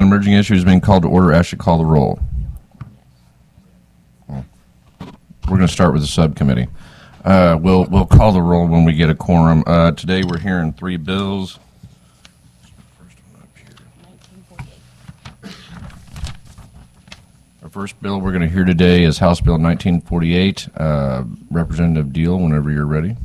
emerging issue has been called to order. Ash should call the roll. We're going to start with the subcommittee. We'll call the roll when we get a quorum. Today we're hearing 3 bills. Our first bill we're going to hear today is House Bill 1948. Representative Diehl, whenever you're ready.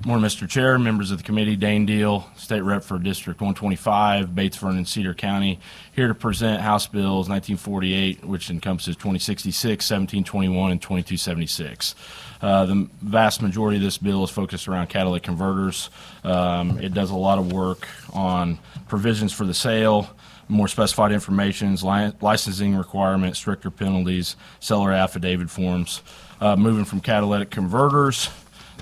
Morning, Mr. Chair, members of the committee, Diehl, State Rep for District 125, Bates, Vernon, Cedar County, here to present House Bills 1948, which encompasses 2066, 1721, and 2276. The vast majority of this bill is focused around catalytic converters. It does a lot of work on provisions for the sale, more specified informations, licensing requirements, stricter penalties, seller affidavit forms. Moving from catalytic converters,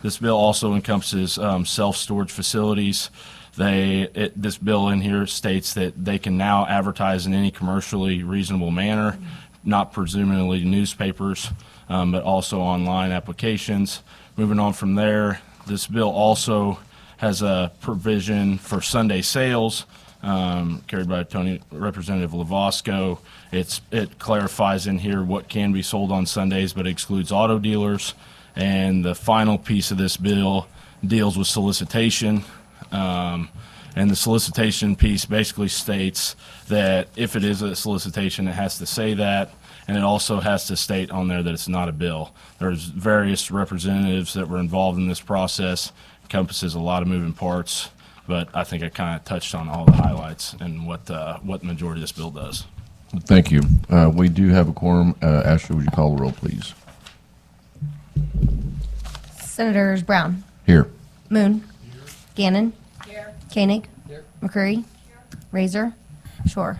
this bill also encompasses self-storage facilities. This bill in here states that they can now advertise in any commercially reasonable manner, not presumably newspapers, but also online applications. Moving on from there, this bill also has a provision for Sunday sales, carried by Representative Lovasco. It clarifies in here what can be sold on Sundays, but excludes auto dealers. And the final piece of this bill deals with solicitation. And the solicitation piece basically states that if it is a solicitation, it has to say that, and it also has to state on there that it's not a bill. There's various representatives that were involved in this process, encompasses a lot of moving parts, but I think I kind of touched on all the highlights and what the majority of this bill does. Thank you. We do have a quorum. Ashley, would you call the roll, please? Senators Brown, Here. Moon, here. Gannon, here. Koenig, here. McCreary, here. Razor, Shore.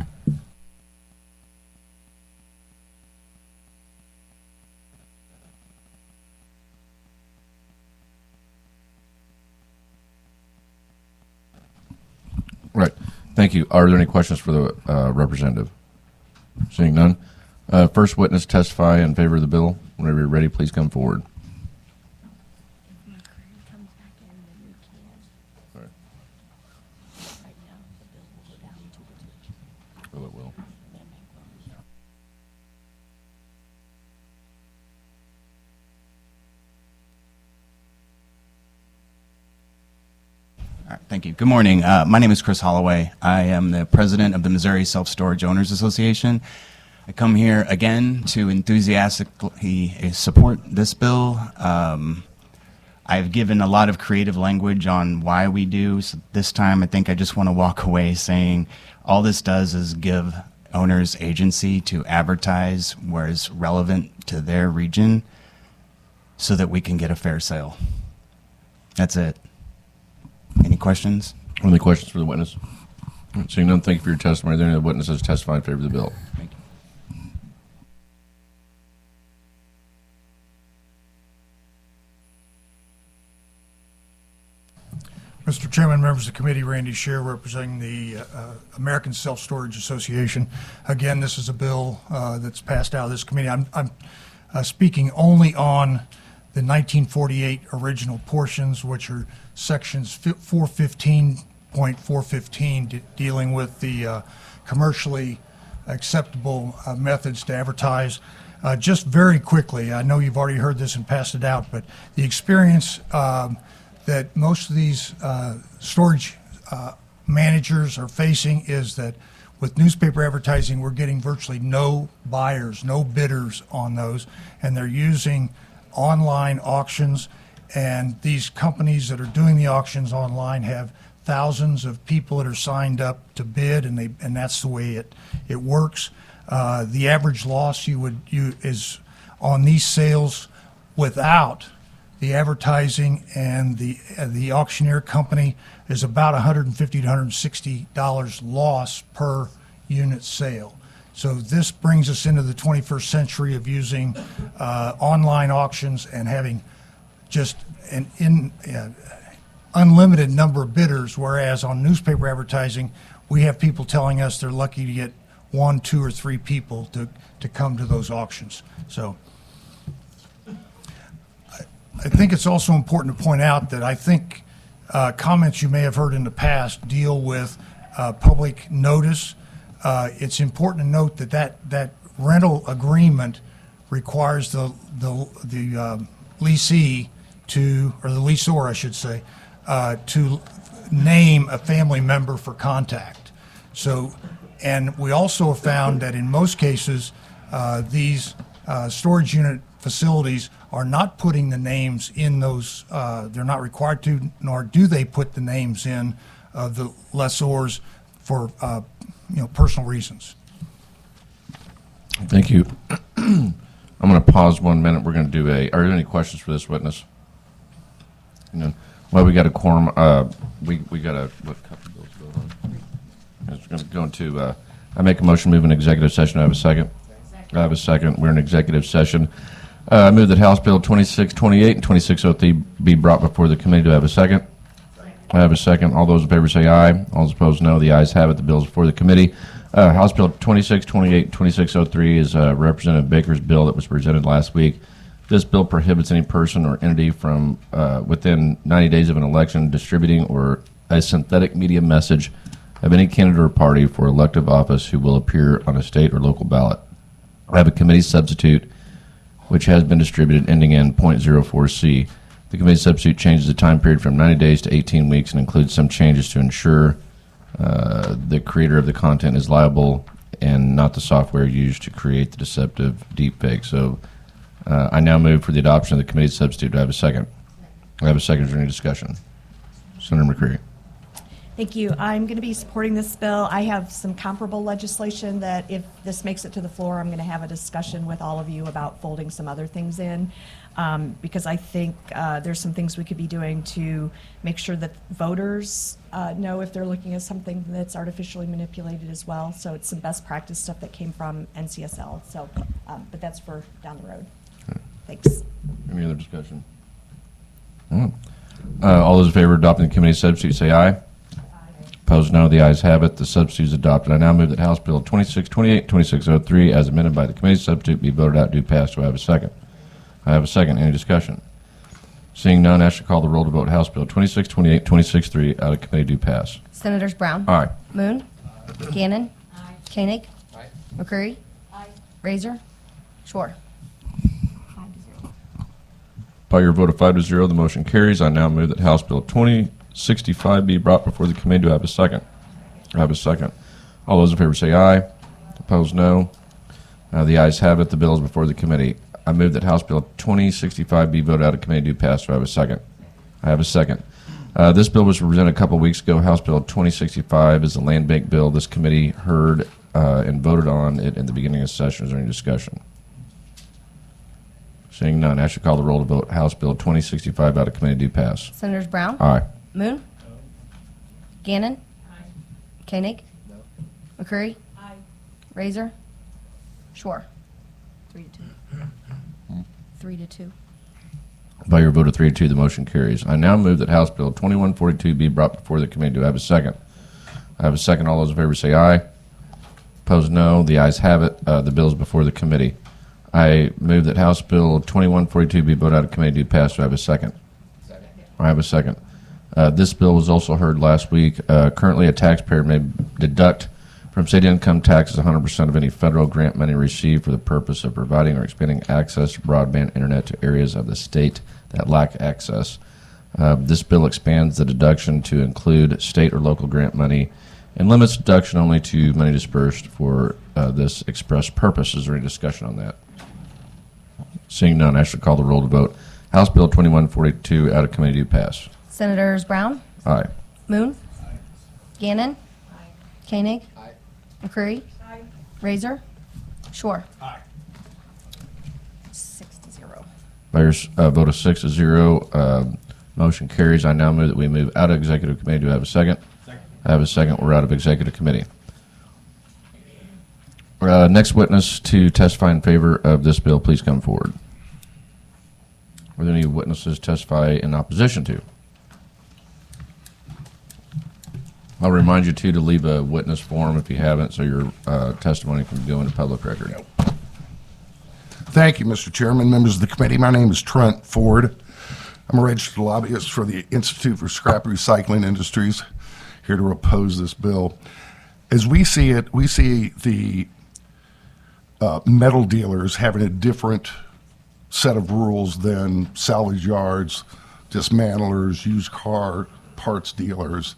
Right. Thank you. Are there any questions for the representative? Seeing none. First witness testify in favor of the bill. Whenever you're ready, please come forward. Well, it will. All right, thank you. Good morning. My name is Chris Holloway. I am the president of the Missouri Self-Storage Owners Association. I come here again to enthusiastically support this bill. I've given a lot of creative language on why we do. So this time I think I just want to walk away saying all this does is give owners agency to advertise where it's relevant to their region so that we can get a fair sale. That's it. Any questions? Any questions for the witness? Seeing none, thank you for your testimony. Are there any other witnesses testify in favor of the bill? Thank you. Mr. Chairman, members of the committee, Randy Scher representing the American Self-Storage Association. Again, this is a bill that's passed out of this committee. I'm speaking only on the 1948 original portions, which are sections 415.415 dealing with the commercially acceptable methods to advertise. Just very quickly, I know you've already heard this and passed it out, but the experience that most of these storage managers are facing is that with newspaper advertising, we're getting virtually no buyers, no bidders on those, and they're using online auctions. And these companies that are doing the auctions online have thousands of people that are signed up to bid, and that's the way it works. The average loss is on these sales without the advertising and the auctioneer company is about $150 to $160 loss per unit sale. So this brings us into the 21st century of using online auctions and having just an unlimited number of bidders, whereas on newspaper advertising, we have people telling us they're lucky to get 1, 2, or 3 people to come to those auctions. So I think it's also important to point out that I think comments you may have heard in the past deal with public notice. It's important to note that rental agreement requires the leasee to, or the leaseor, I should say, to name a family member for contact. So, and we also have found that in most cases, these storage unit facilities are not putting the names in those, they're not required to, nor do they put the names in of the lessors for personal reasons. Thank you. I'm going to pause 1 minute. We're going to do are there any questions for this witness? No. Well, we got a quorum. We got a, what couple bills go on? It's going to go into, I make a motion to move in executive session. I have a second. I have a second. We're in executive session. I move that House Bill 2628 and 2603 be brought before the committee. Do I have a second? I have a second. All those in favor say aye. All those opposed, no. The ayes have it. The bill is before the committee. House Bill 2628 and 2603 is Representative Baker's bill that was presented last week. This bill prohibits any person or entity from within 90 days of an election distributing or a synthetic media message of any candidate or party for elective office who will appear on a state or local ballot. I have a committee substitute which has been distributed ending in .04C. The committee substitute changes the time period from 90 days to 18 weeks and includes some changes to ensure the creator of the content is liable and not the software used to create the deceptive deepfake. So I now move for the adoption of the committee substitute. Do I have a second? I have a second. Is there any discussion? Senator McCreary. Thank you. I'm going to be supporting this bill. I have some comparable legislation that if this makes it to the floor, I'm going to have a discussion with all of you about folding some other things in, because I think there's some things we could be doing to make sure that voters know if they're looking at something that's artificially manipulated as well. So it's some best practice stuff that came from NCSL. So, but that's for down the road. Thanks. Any other discussion? All those in favor of adopting the committee substitute say aye. Opposed, no. The ayes have it. The substitute is adopted. I now move that House Bill 2628, 2603, as amended by the committee substitute, be voted out. Do pass. Do I have a second? I have a second. Any discussion? Seeing none, I shall call the roll to vote House Bill 2628, 2603 out of committee. Do pass. Senators Brown. Aye. Moon. Gannon. Koenig. McCreary. Razor. Shore. By your vote of 5-0, the motion carries. I now move that House Bill 2065 be brought before the committee. Do I have a second? I have a second. All those in favor say aye. Opposed, no. The ayes have it. The bill is before the committee. I move that House Bill 2065 be voted out of committee. Do pass. Do I have a second? I have a second. This bill was presented a couple weeks ago. House Bill 2065 is a land bank bill. This committee heard and voted on it in the beginning of session. Is there any discussion? Seeing none, I shall call the roll to vote House Bill 2065 out of committee. Do pass. Senators Brown. Aye. Moon. Gannon. Koenig. McCreary. Razor. Shore. 3-2. 3-2. By your vote of 3-2, the motion carries. I now move that House Bill 2142 be brought before the committee. Do I have a second? I have a second. All those in favor say aye. Opposed, no. The ayes have it. The bill is before the committee. I move that House Bill 2142 be voted out of committee. Do pass. Do I have a second? Second. I have a second. This bill was also heard last week. Currently, a taxpayer may deduct from state income taxes 100% of any federal grant money received for the purpose of providing or expanding access to broadband internet to areas of the state that lack access. This bill expands the deduction to include state or local grant money and limits deduction only to money dispersed for this express purpose. Is there any discussion on that? Seeing none, I shall call the roll to vote House Bill 2142 out of committee. Do pass. Senators Brown. Aye. Moon. Gannon. Koenig. McCreary. Razor. Shore. 6-0. By your vote of 6-0, motion carries. I now move that we move out of executive committee. Do I have a second? Second. I have a second. We're out of executive committee. Next witness to testify in favor of this bill, please come forward. Are there any witnesses testify in opposition to? I'll remind you, too, to leave a witness form if you haven't, so your testimony can go into public record. Thank you, Mr. Chairman, members of the committee. My name is Trent Ford. I'm a registered lobbyist for the Institute for Scrap Recycling Industries, here to oppose this bill. As we see it, we see the metal dealers having a different set of rules than salvage yards, dismantlers, used car parts dealers,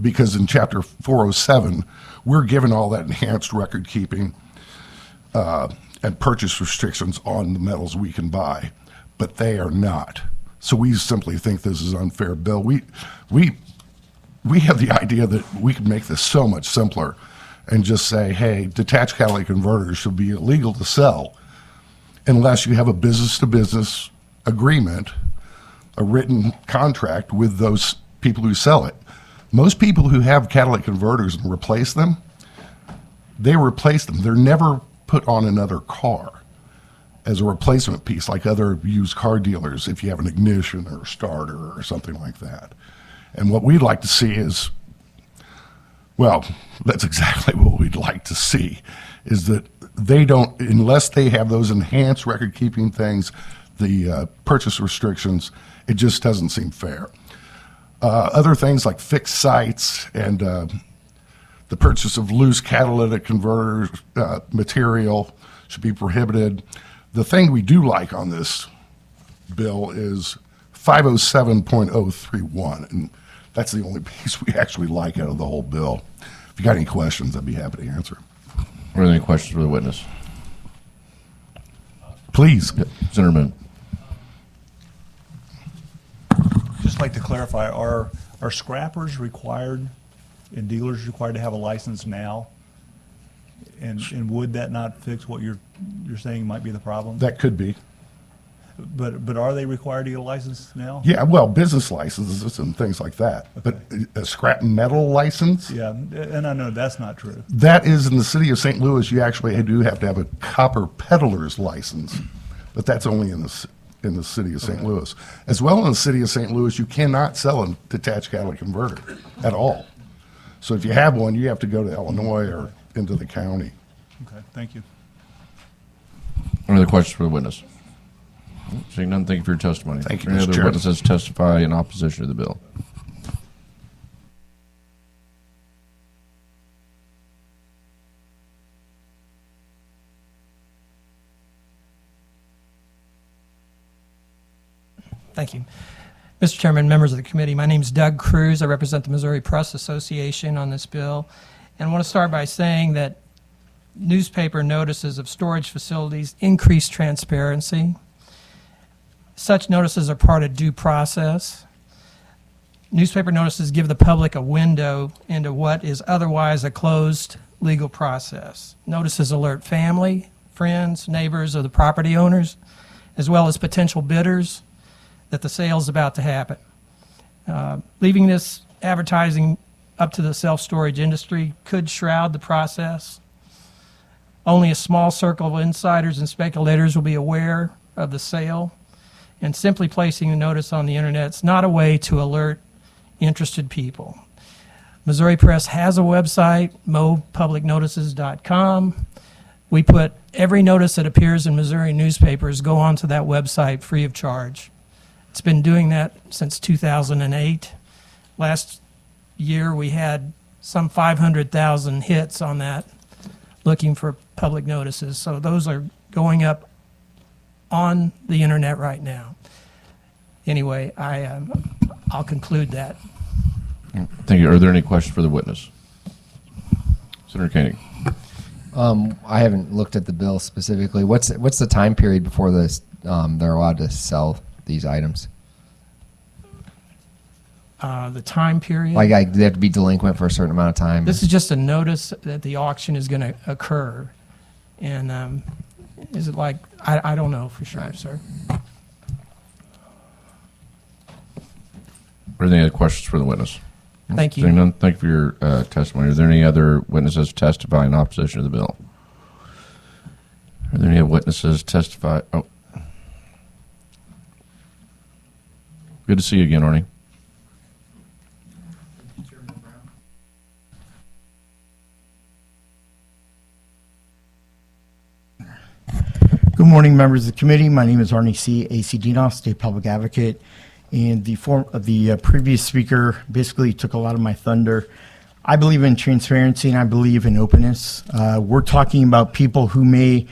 because in Chapter 407, we're given all that enhanced record keeping and purchase restrictions on the metals we can buy, but they are not. So we simply think this is an unfair bill. We have the idea that we can make this so much simpler and just say, hey, detached catalytic converters should be illegal to sell unless you have a business-to-business agreement, a written contract with those people who sell it. Most people who have catalytic converters and replace them, they replace them. They're never put on another car as a replacement piece like other used car dealers if you have an ignition or a starter or something like that. And what we'd like to see is, well, that's exactly what we'd like to see, is that they don't, unless they have those enhanced record-keeping things, the purchase restrictions, it just doesn't seem fair. Other things like fixed sites and the purchase of loose catalytic converter material should be prohibited. The thing we do like on this bill is 507.031, and that's the only piece we actually like out of the whole bill. If you got any questions, I'd be happy to answer. Are there any questions for the witness? Please. Senator Just like to clarify, are scrappers required and dealers required to have a license now? And would that not fix what you're saying might be the problem? That could be. But are they required to get a license now? Yeah, well, business licenses and things like that. But a scrap metal license? Yeah, and I know that's not true. That is, in the city of St. Louis, you actually do have to have a copper peddler's license, but that's only in the city of St. Louis. As well, in the city of St. Louis, you cannot sell a detached catalytic converter at all. So if you have one, you have to go to Illinois or into the county. Okay, thank you. Any other questions for the witness? Seeing none, thank you for your testimony. Thank you, Any Mr. other Chair. witnesses testify in opposition to the bill? Thank you. Mr. Chairman, members of the committee, my name is Doug Cruz. I represent the Missouri Press Association on this bill. And I want to start by saying that newspaper notices of storage facilities increase transparency. Such notices are part of due process. Newspaper notices give the public a window into what is otherwise a closed legal process. Notices alert family, friends, neighbors of the property owners, as well as potential bidders, that the sale is about to happen. Leaving this advertising up to the self-storage industry could shroud the process. Only a small circle of insiders and speculators will be aware of the sale, and simply placing the notice on the internet is not a way to alert interested people. Missouri Press has a website, mopublicnotices.com. We put every notice that appears in Missouri newspapers go onto that website free of charge. It's been doing that since 2008. Last year we had some 500,000 hits on that looking for public notices. So those are going up on the internet right now. Anyway, I'll conclude that. Thank you. Are there any questions for the witness? Senator Koenig. I haven't looked at the bill specifically. What's the time period before this they're allowed to sell these items? The time period. Like they have to be delinquent for a certain amount of time. This is just a notice that the auction is going to occur. And is it like, I don't know for sure, Right. sir. Are there any other questions for the witness? Thank you. Seeing none, thank you for your testimony. Are there any other witnesses testifying in opposition to the bill? Are there any witnesses testify? Oh. Good to see you again, Arnie. Good morning. morning, members of the committee. My name is Arnie C. A.C. Dinoff, State Public Advocate. And the previous speaker basically took a lot of my thunder. I believe in transparency and I believe in openness. We're talking about people who may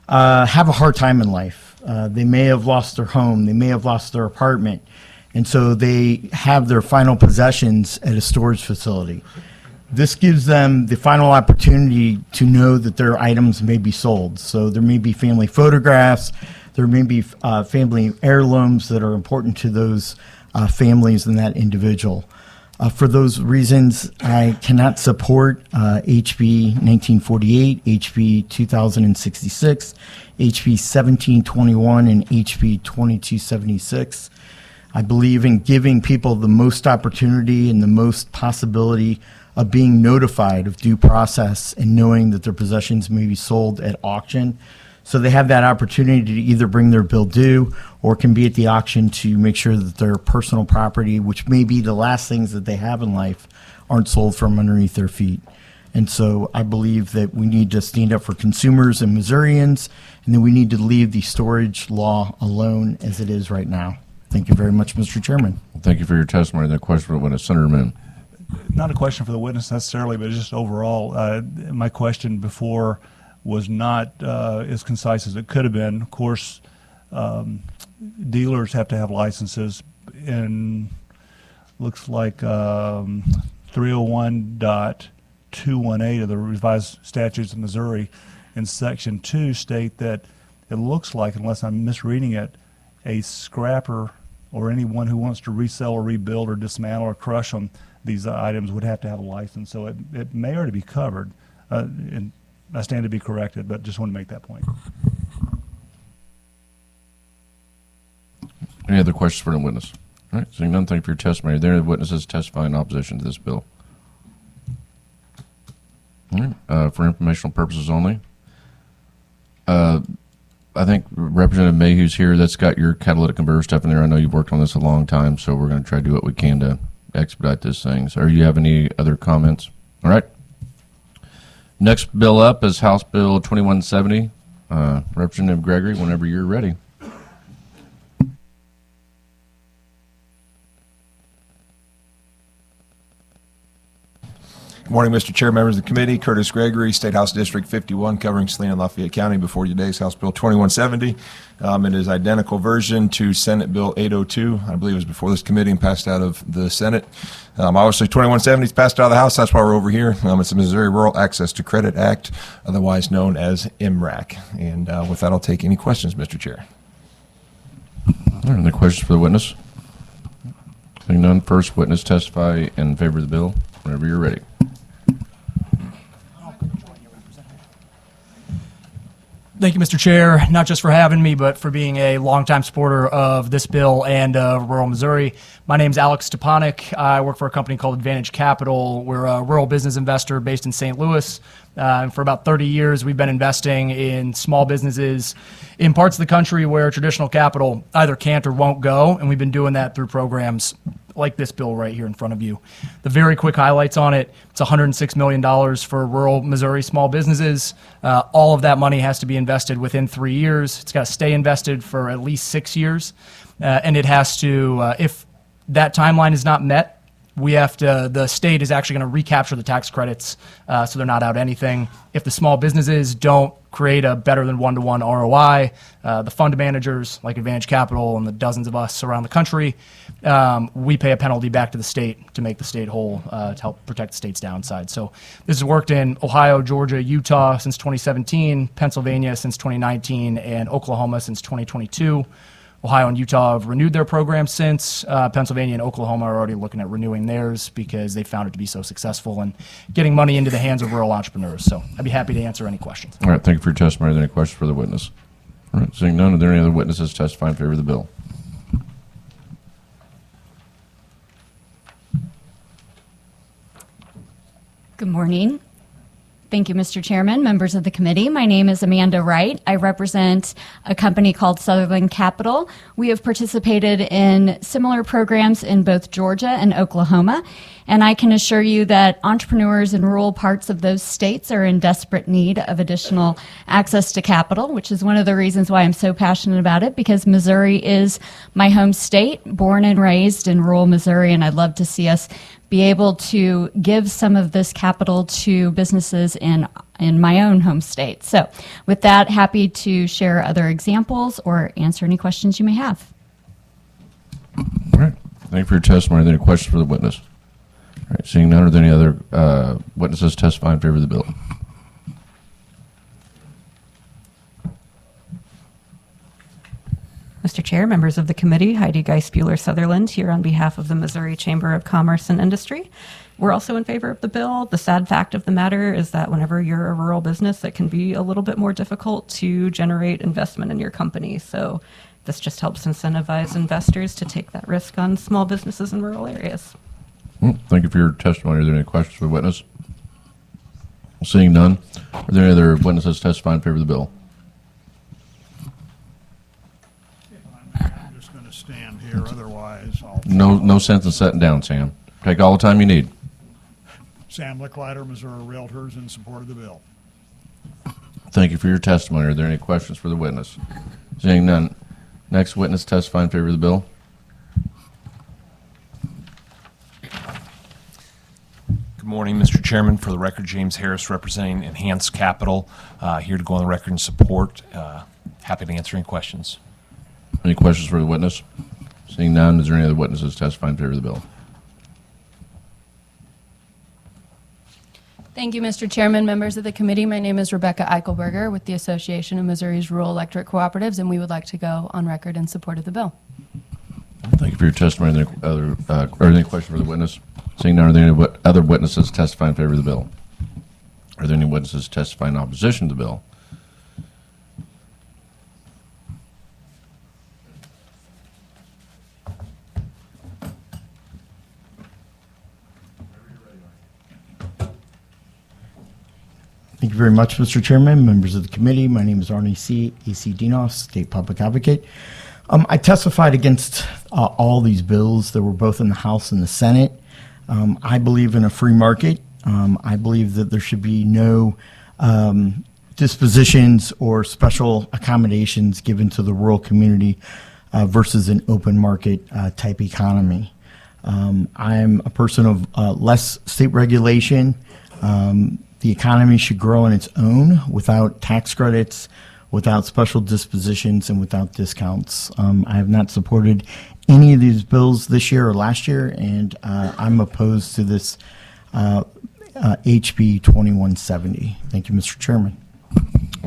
have a hard time in life. They may have lost their home. They may have lost their apartment. And so they have their final possessions at a storage facility. This gives them the final opportunity to know that their items may be sold. So there may be family photographs, there may be family heirlooms that are important to those families and that individual. For those reasons, I cannot support HB1948, HB2066, HB1721, and HB2276. I believe in giving people the most opportunity and the most possibility of being notified of due process and knowing that their possessions may be sold at auction. So they have that opportunity to either bring their bill due or can be at the auction to make sure that their personal property, which may be the last things that they have in life, aren't sold from underneath their feet. And so I believe that we need to stand up for consumers and Missourians, and then we need to leave the storage law alone as it is right now. Thank you very much, Mr. Chairman. Thank you for your testimony. The question for the witness, Senator Moon. Not a question for the witness necessarily, but just overall, my question before was not as concise as it could have been. Of course, dealers have to have licenses, and looks like 301.218 of the revised statutes of Missouri in Section 2 state that it looks like, unless I'm misreading it, a scrapper or anyone who wants to resell or rebuild or dismantle or crush them, these items would have to have a license. So it may already be covered. And I stand to be corrected, but just want to make that point. Any other questions for the witness? All right, seeing none, thank you for your testimony. Are there any witnesses testifying in opposition to this bill? All right, for informational purposes only. I think Representative Mayhew's here. That's got your catalytic converter stuff in there. I know you've worked on this a long time, so we're going to try to do what we can to expedite this thing. So, you have any other comments? All right. Next bill up is House Bill 2170. Representative Gregory, whenever you're ready. Good morning, Mr. Chair, members of the committee. Curtis Gregory, State House District 51, covering Saline and Lafayette County. Before you today is House Bill 2170. It is identical version to Senate Bill 802. I believe it was before this committee and passed out of the Senate. Obviously, 2170 is passed out of the House. That's why we're over here. It's the Missouri Rural Access to Credit Act, otherwise known as Emrg. And with that, I'll take any questions, Mr. Chair. All right, any questions for the witness? Seeing none, first witness testify in favor of the bill. Whenever you're ready. Thank you, Mr. Chair, not just for having me, but for being a longtime supporter of this bill and rural Missouri. My name is Alex Stepanek. I work for a company called Advantage Capital. We're a rural business investor based in St. Louis. And for about 30 years, we've been investing in small businesses in parts of the country where traditional capital either can't or won't go, and we've been doing that through programs like this bill right here in front of you. The very quick highlights on it: it's $106 million for rural Missouri small businesses. All of that money has to be invested within 3 years. It's got to stay invested for at least 6 years. And it has to, if that timeline is not met, we have to, the state is actually going to recapture the tax credits, so they're not out anything. If the small businesses don't create a better than one-to-one ROI, the fund managers like Advantage Capital and the dozens of us around the country, we pay a penalty back to the state to make the state whole, to help protect the state's downside. So this has worked in Ohio, Georgia, Utah since 2017, Pennsylvania since 2019, and Oklahoma since 2022. Ohio and Utah have renewed their programs since. Pennsylvania and Oklahoma are already looking at renewing theirs because they found it to be so successful and getting money into the hands of rural entrepreneurs. So I'd be happy to answer any questions. All right, thank you for your testimony. Are there any questions for the witness? All right, seeing none, are there any other witnesses testifying in favor of the bill? Good morning. Thank you, Mr. Chairman, members of the committee. My name is Amanda Wright. I represent a company called Sutherland Capital. We have participated in similar programs in both Georgia and Oklahoma. And I can assure you that entrepreneurs in rural parts of those states are in desperate need of additional access to capital, which is one of the reasons why I'm so passionate about it, because Missouri is my home state, born and raised in rural Missouri, and I'd love to see us be able to give some of this capital to businesses in my own home state. So with that, happy to share other examples or answer any questions you may have. All right. Thank you for your testimony. Are there any questions for the witness? All right. Seeing none, are there any other witnesses testifying in favor of the bill? Mr. Chair, members of the committee, Heidi Geis-Bueller-Sutherland here on behalf of the Missouri Chamber of Commerce and Industry. We're also in favor of the bill. The sad fact of the matter is that whenever you're a rural business, it can be a little bit more difficult to generate investment in your company. So this just helps incentivize investors to take that risk on small businesses in rural areas. Thank you for your testimony. Are there any questions for the witness? Seeing none, are there any other witnesses testifying in favor of the bill? I'm just going to stand here, otherwise I'll... No sense in sitting down, Sam. Take all the time you need. Sam Licklider, Missouri Realtors, in support of the bill. Thank you for your testimony. Are there any questions for the witness? Seeing none, next witness testify in favor of the bill. Good morning, Mr. Chairman. For the record, James Harris representing Enhanced Capital, here to go on the record in support. Happy to answer any questions. Any questions for the witness? Seeing none, is there any other witnesses testifying in favor of the bill? Thank you, Mr. Chairman, members of the committee. My name is Rebecca Eichelberger with the Association of Missouri's Rural Electric Cooperatives, and we would like to go on record in support of the bill. Thank you for your testimony. Are there any questions for the witness? Seeing none, are there any other witnesses testifying in favor of the bill? Are there any witnesses testifying in opposition to the bill? Thank you very much, Mr. Chairman, members of the committee. My name is Arnie C. AC Dinos, State Public Advocate. I testified against all these bills that were both in the House and the Senate. I believe in a free market. I believe that there should be no dispositions or special accommodations given to the rural community versus an open market type economy. I am a person of less state regulation. The economy should grow on its own without tax credits, without special dispositions, and without discounts. I have not supported any of these bills this year or last year, and I'm opposed to this HB 2170. Thank you, Mr. Chairman.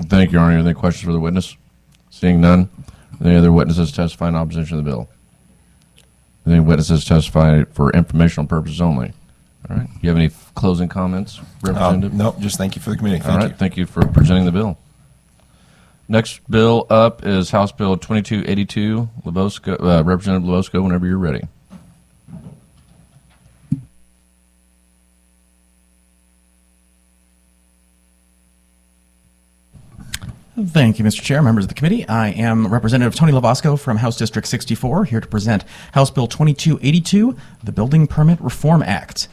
Thank you, Arnie. Are there any questions for the witness? Seeing none, are there any other witnesses testifying in opposition to the bill? Are there any witnesses testifying for informational purposes only? All right. Do you have any closing comments, Representative? No, just thank you for the committee. All right. Thank you for presenting the bill. Next bill up is House Bill 2282. Lovasco, Representative Lovasco, whenever you're ready. Thank you, Mr. Chair, members of the committee. I am Representative Tony Lovasco from House District 64, here to present House Bill 2282, the Building Permit Reform Act.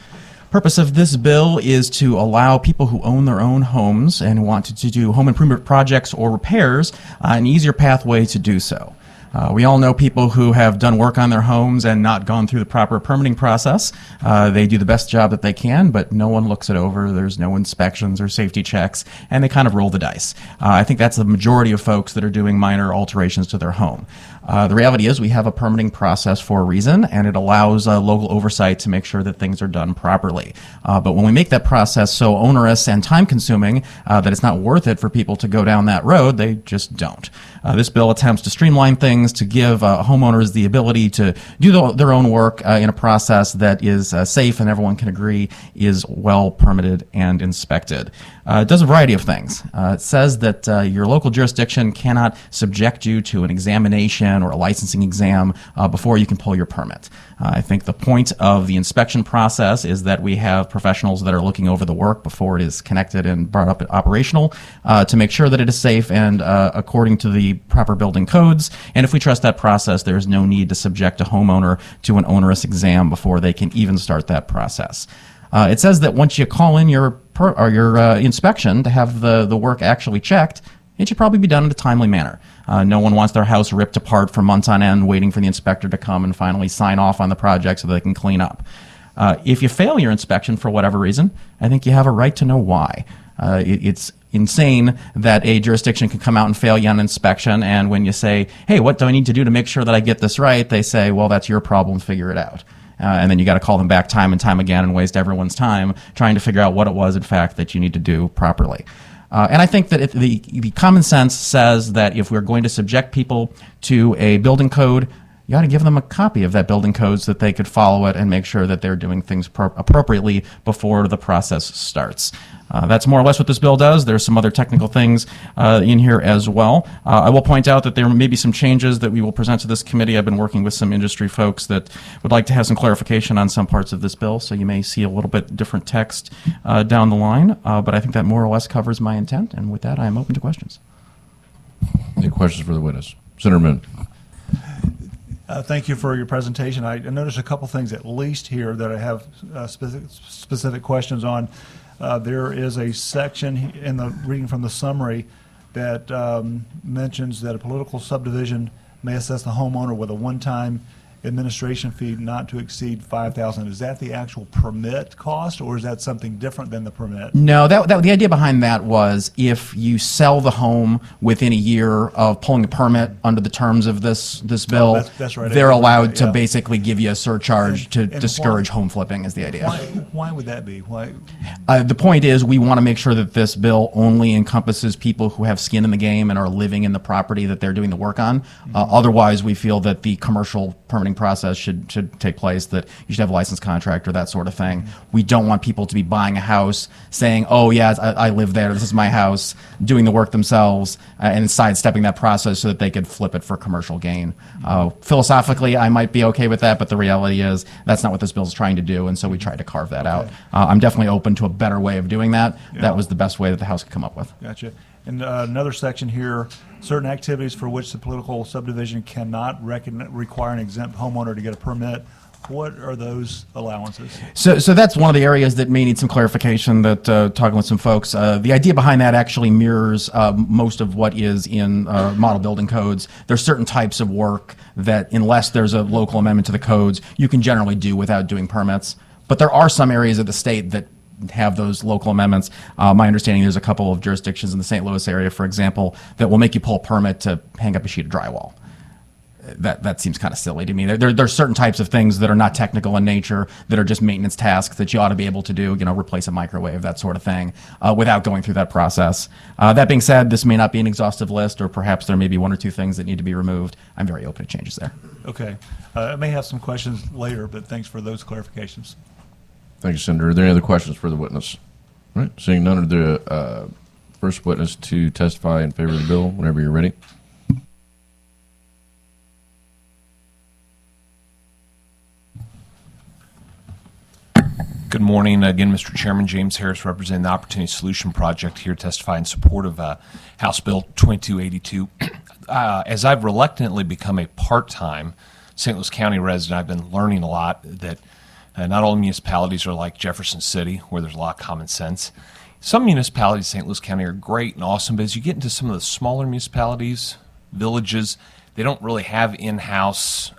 Purpose of this bill is to allow people who own their own homes and want to do home improvement projects or repairs an easier pathway to do so. We all know people who have done work on their homes and not gone through the proper permitting process. They do the best job that they can, but no one looks it over. There's no inspections or safety checks, and they kind of roll the dice. I think that's the majority of folks that are doing minor alterations to their home. The reality is we have a permitting process for a reason, and it allows local oversight to make sure that things are done properly. But when we make that process so onerous and time-consuming that it's not worth it for people to go down that road, they just don't. This bill attempts to streamline things, to give homeowners the ability to do their own work in a process that is safe and everyone can agree is well permitted and inspected. It does a variety of things. It says that your local jurisdiction cannot subject you to an examination or a licensing exam before you can pull your permit. I think the point of the inspection process is that we have professionals that are looking over the work before it is connected and brought up operational to make sure that it is safe and according to the proper building codes. And if we trust that process, there is no need to subject a homeowner to an onerous exam before they can even start that process. It says that once you call in your inspection to have the work actually checked, it should probably be done in a timely manner. No one wants their house ripped apart for months on end waiting for the inspector to come and finally sign off on the project so they can clean up. If you fail your inspection for whatever reason, I think you have a right to know why. It's insane that a jurisdiction can come out and fail you on inspection, and when you say, hey, what do I need to do to make sure that I get this right, they say, well, that's your problem, figure it out. And then you got to call them back time and time again and waste everyone's time trying to figure out what it was, in fact, that you need to do properly. And I think that the common sense says that if we're going to subject people to a building code, you ought to give them a copy of that building code so that they could follow it and make sure that they're doing things appropriately before the process starts. That's more or less what this bill does. There's some other technical things in here as well. I will point out that there may be some changes that we will present to this committee. I've been working with some industry folks that would like to have some clarification on some parts of this bill, so you may see a little bit different text down the line, but I think that more or less covers my intent, and with that, I am open to questions. Any questions for the witness? Senator Moon. Thank you for your presentation. I noticed a couple things at least here that I have specific questions on. There is a section in the reading from the summary that mentions that a political subdivision may assess the homeowner with a one-time administration fee not to exceed $5,000. Is that the actual permit cost, or is that something different than the permit? No, the idea behind that was if you sell the home within a year of pulling a permit under the terms of this bill, that's right. they're allowed to Yeah. basically give you a surcharge to And discourage why- home flipping is the idea. Why would that be? Why? The point is we want to make sure that this bill only encompasses people who have skin in the game and are living in the property that they're doing the work on. Otherwise, we feel that the commercial permitting process should take place, that you should have a licensed contractor, that sort of thing. We don't want people to be buying a house saying, oh, yeah, I live there, this is my house, doing the work themselves, and sidestepping that process so that they could flip it for commercial gain. Philosophically, I might be okay with that, but the reality is that's not what this bill is trying to do, and so we tried to carve that out. I'm definitely open to a better way of doing that. Yeah. That was the best way that the House could come up with. Gotcha. And another section here, certain activities for which the political subdivision cannot require an exempt homeowner to get a permit. What are those allowances? So that's one of the areas that may need some clarification, that talking with some folks. The idea behind that actually mirrors most of what is in model building codes. There's certain types of work that, unless there's a local amendment to the codes, you can generally do without doing permits. But there are some areas of the state that have those local amendments. My understanding, there's a couple of jurisdictions in the St. Louis area, for example, that will make you pull a permit to hang up a sheet of drywall. That seems kind of silly to me. There's certain types of things that are not technical in nature, that are just maintenance tasks that you ought to be able to do, replace a microwave, that sort of thing, without going through that process. That being said, this may not be an exhaustive list, or perhaps there may be one or two things that need to be removed. I'm very open to changes there. Okay. I may have some questions later, but thanks for those clarifications. Thank you, Senator. Are there any other questions for the witness? All right, seeing none of the first witness to testify in favor of the bill, whenever you're ready. Good morning again, Mr. Chairman. James Harris, representing the Opportunity Solution Project, here to testify in support of House Bill 2282. As I've reluctantly become a part-time St. Louis County resident, I've been learning a lot that not all municipalities are like Jefferson City, where there's a lot of common sense. Some municipalities in St. Louis County are great and awesome, but as you get into some of the smaller municipalities, villages, they don't really have in-house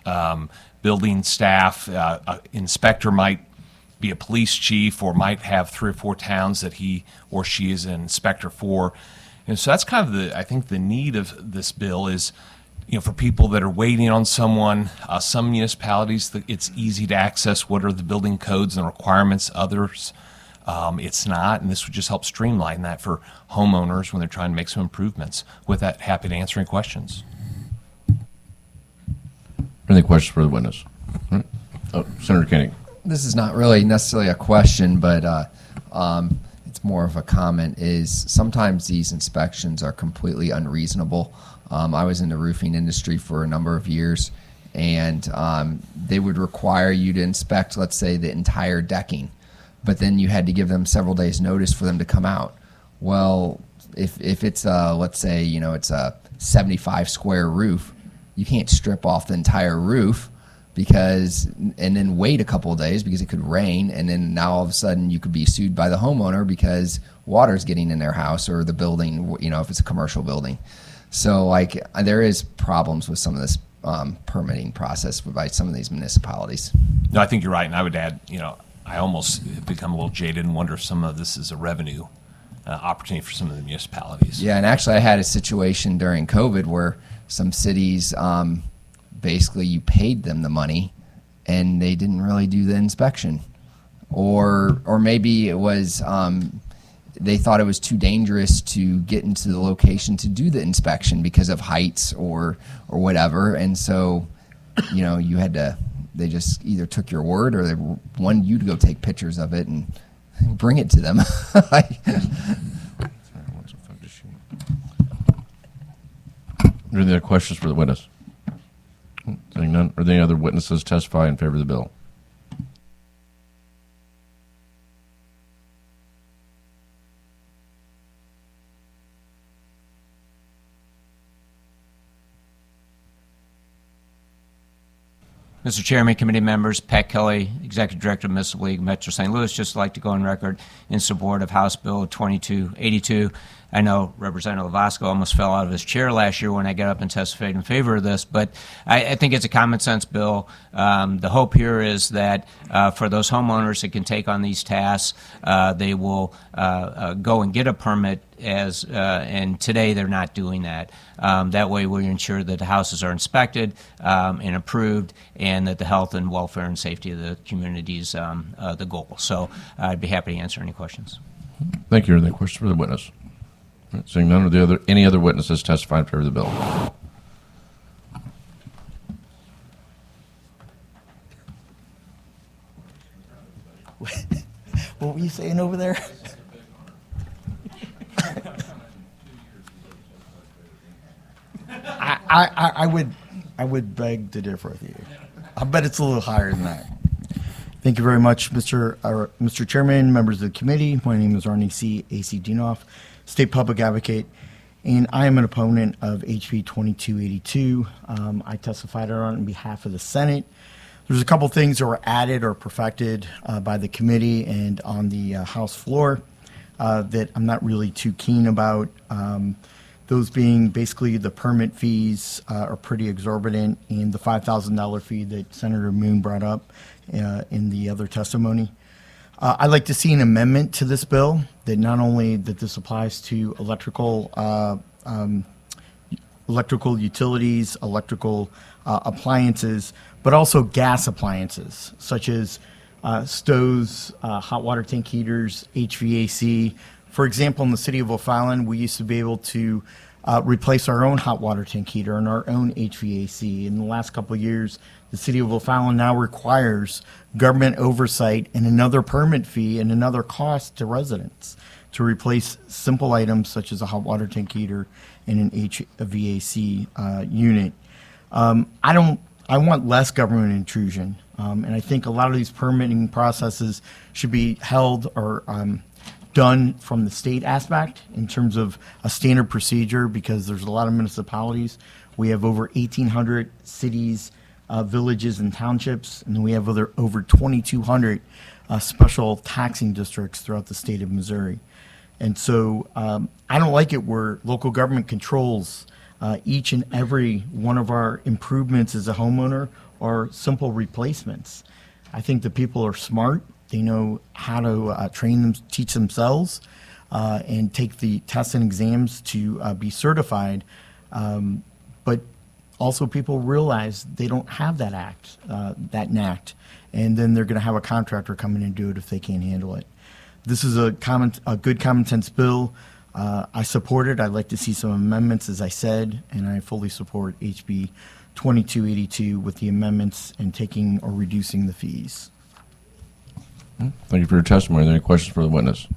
building staff. Inspector might be a police chief, or might have 3 or 4 towns that he or she is an inspector for. And so that's kind of I think the need of this bill is, for people that are waiting on someone. Some municipalities, it's easy to access what are the building codes and requirements. Others, it's not, and this would just help streamline that for homeowners when they're trying to make some improvements. With that, happy to answer any questions. Any questions for the witness? All right. Oh, Senator Koenig. This is not really necessarily a question, but it's it's more of a comment, is sometimes these inspections are completely unreasonable. I was in the roofing industry for a number of years, and they would require you to inspect, let's say, the entire decking, but then you had to give them several days' notice for them to come out. Well, if it's let's say, you know, it's a 75 square roof, you can't strip off the entire roof and then wait a couple of days because it could rain, and then now all of a sudden you could be sued by the homeowner because water's getting in their house or the building, you know, if it's a commercial building. So like there is problems with some of this permitting process by some of these municipalities. No, I think you're right, and I would add, you know, I almost have become a little jaded and wonder if some of this is a revenue opportunity for some of the municipalities. Yeah, and actually I had a situation during COVID where some cities, basically you paid them the money and they didn't really do the inspection. Or maybe it was, they thought it was too dangerous to get into the location to do the inspection because of heights or whatever. And so, you know, they just either took your word or they wanted you to go take pictures of it and bring it to them. Are there any other questions for the witness? Seeing none, are there any other witnesses testify in favor of the bill? Mr. Chairman, committee members, Pat Kelly, Executive Director of Municipal League, Metro St. Louis, just like to go on record in support of House Bill 2282. I know Representative Lovasco almost fell out of his chair last year when I got up and testified in favor of this, but I think it's a common sense bill. The hope here is that for those homeowners that can take on these tasks, they will go and get a permit and today they're not doing that. That way we ensure that the houses are inspected and approved and that the health and welfare and safety of the community is the goal. So I'd be happy to answer any questions. Thank you. Are there any questions for the witness? All right, seeing none, are there any other witnesses testifying in favor of the bill? What were you saying over there? I would beg to differ with you. I bet it's a little higher than that. Thank you very much, Mr. Chairman, members of the committee. My name is Arnie C. A.C. Dienoff, State Public Advocate, and I am an opponent of HB 2282. I testified on behalf of the Senate. There's a couple things that were added or perfected by the committee and on the House floor that I'm not really too keen about. Those being basically the permit fees are pretty exorbitant, and the $5,000 fee that Senator Moon brought up in the other testimony. I'd like to see an amendment to this bill that not only that this applies to electrical utilities, electrical appliances, but also gas appliances such as stoves, hot water tank heaters, HVAC. For example, in the city of O'Fallon, we used to be able to replace our own hot water tank heater and our own HVAC. In the last couple of years, the city of O'Fallon now requires government oversight and another permit fee and another cost to residents to replace simple items such as a hot water tank heater and an HVAC unit. I want less government intrusion, and I think a lot of these permitting processes should be held or done from the state aspect in terms of a standard procedure, because there's a lot of municipalities. We have over 1,800 cities, villages, and townships, and then we have over 2,200 special taxing districts throughout the state of Missouri. And so I don't like it where local government controls each and every one of our improvements as a homeowner or simple replacements. I think the people are smart. They know how to train them, teach themselves, and take the tests and exams to be certified. But also people realize they don't have that knack, and then they're going to have a contractor come in and do it if they can't handle it. This is a good common sense bill. I support it. I'd like to see some amendments, as I said, and I fully support HB 2282 with the amendments and taking or reducing the fees. Thank you for your testimony. Are there any questions for the witness?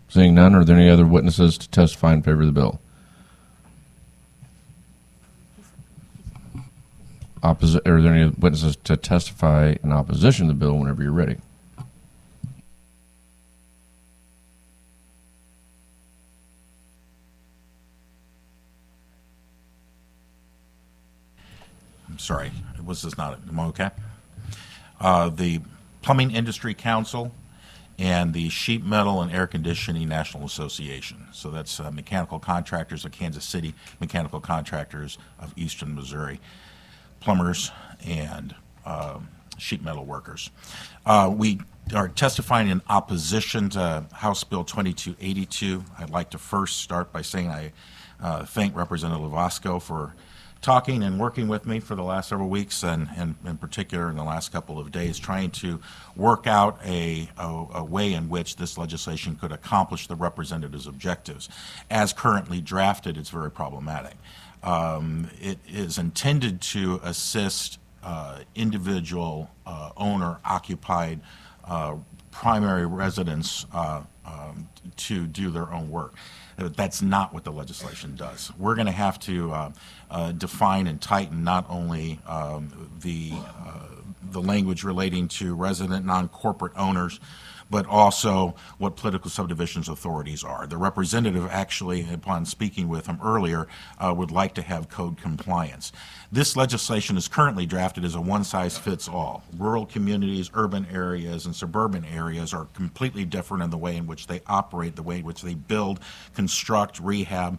Seeing none, are there any other witnesses to testify in favor of the bill? Are there any witnesses to testify in opposition to the bill whenever you're ready? I'm sorry, was this not, am I okay? The Plumbing Industry Council and the Sheet Metal and Air Conditioning National Association. So that's mechanical contractors of Kansas City, mechanical contractors of Eastern Missouri, plumbers and sheet metal workers. We are testifying in opposition to House Bill 2282. I'd like to first start by saying I thank Representative Lovasco for talking and working with me for the last several weeks, and in particular in the last couple of days, trying to work out a way in which this legislation could accomplish the representative's objectives. As currently drafted, it's very problematic. It is intended to assist individual owner-occupied primary residents to do their own work. That's not what the legislation does. We're going to have to define and tighten not only the language relating to resident non-corporate owners, but also what political subdivisions authorities are. The representative actually, upon speaking with him earlier, would like to have code compliance. This legislation is currently drafted as a one-size-fits-all. Rural communities, urban areas, and suburban areas are completely different in the way in which they operate, the way in which they build, construct, rehab,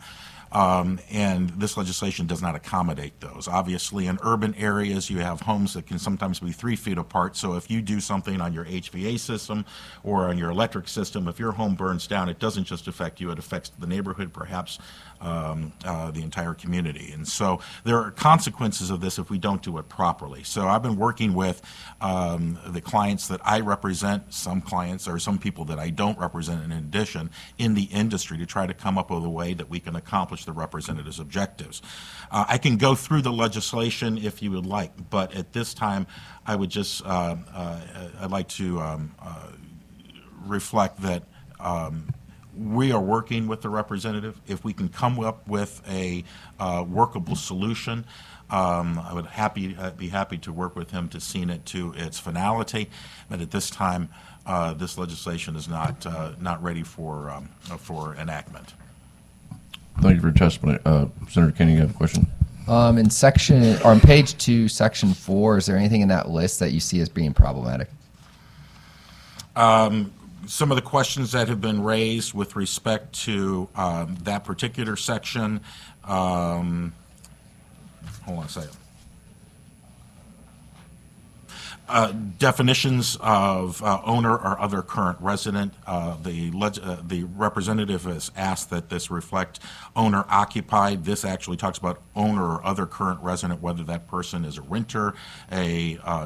and this legislation does not accommodate those. Obviously, in urban areas, you have homes that can sometimes be 3 feet apart, so if you do something on your HVA system or on your electric system, if your home burns down, it doesn't just affect you, it affects the neighborhood, perhaps the entire community. And so there are consequences of this if we don't do it properly. So I've been working with the clients that I represent, some clients or some people that I don't represent in addition, in the industry to try to come up with a way that we can accomplish the representative's objectives. I can go through the legislation if you would like, but at this time I would just, I'd like to reflect that we are working with the representative. If we can come up with a workable solution, I would be happy to work with him to see it to its finality. But at this time, this legislation is not ready for enactment. Thank you for your testimony. Senator Kenny, you have a question? In section, or on page 2, section 4, is there anything in that list that you see as being problematic? Some of the questions that have been raised with respect to that particular section, hold on a second. Definitions of owner or other current resident. The representative has asked that this reflect owner occupied. This actually talks about owner or other current resident, whether that person is a renter,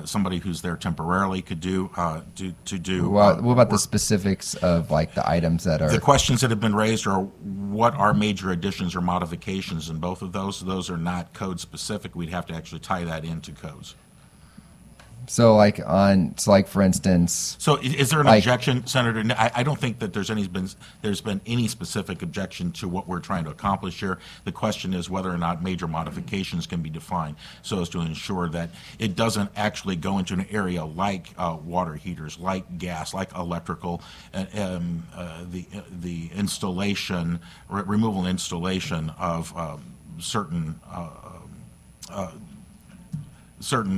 somebody who's there temporarily could do. What about the specifics of like the items that are? The questions that have been raised are what are major additions or modifications in both of those. Those are not code specific. We'd have to actually tie that into codes. So like for instance. So is there an objection, Senator? I don't think that there's been any specific objection to what we're trying to accomplish here. The question is whether or not major modifications can be defined so as to ensure that it doesn't actually go into an area like water heaters, like gas, like electrical, the installation, removal and installation of certain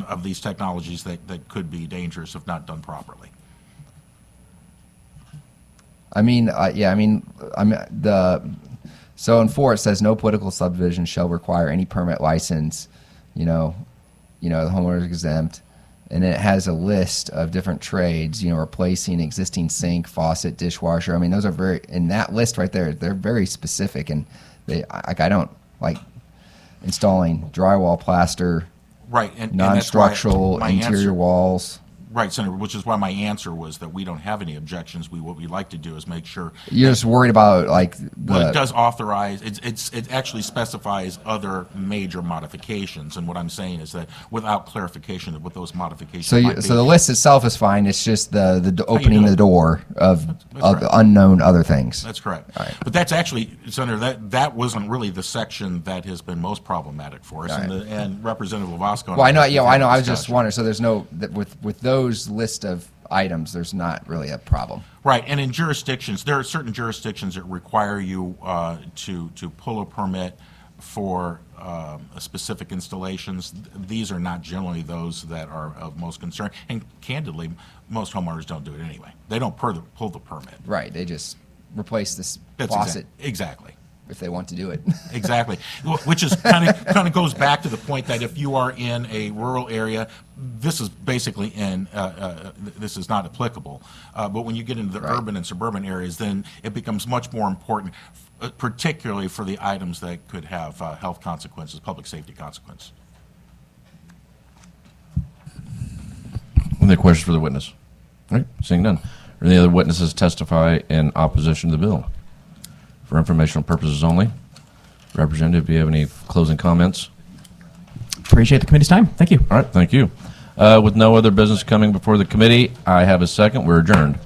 of these technologies that could be dangerous if not done properly. So in 4 it says no political subdivision shall require any permit license, the homeowner is exempt, and it has a list of different trades, replacing existing sink, faucet, dishwasher. Those are in that list right there, they're very specific, and I don't like installing drywall, plaster, right, and non-structural my interior answer, walls. Right, Senator, which is why my answer was that we don't have any objections. What we'd like to do is make sure. You're just worried about like Well, it does authorize, it actually specifies other major modifications, and what I'm saying is that without clarification of what those modifications might be. So the list itself is fine. It's just the opening do it. the door of right. unknown other things. That's correct. All right. But that's actually, Senator, that wasn't really the section that has been most problematic for us, All right. and Representative Lovasco. Well, I know. and Yeah, have I know. I was discussion. just wondering. So there's no with those list of items. There's not really a problem. Right, and in jurisdictions, there are certain jurisdictions that require you to pull a permit for specific installations. These are not generally those that are of most concern, and candidly, most homeowners don't do it anyway. They don't pull the permit. Right. They just replace this That's faucet exactly. if they want to do it. Exactly, which is kind of goes back to the point that if you are in a rural area, this is basically this is not applicable. But when you get into the urban and suburban areas, then it becomes much more important, particularly for the items that could have health consequences, public safety consequences. Any other questions for the witness? All right, seeing none. Are any other witnesses testify in opposition to the bill? For informational purposes only. Representative, do you have any closing comments? Appreciate the committee's time. Thank you. All right, thank you. With no other business coming before the committee, I have a second. We're adjourned.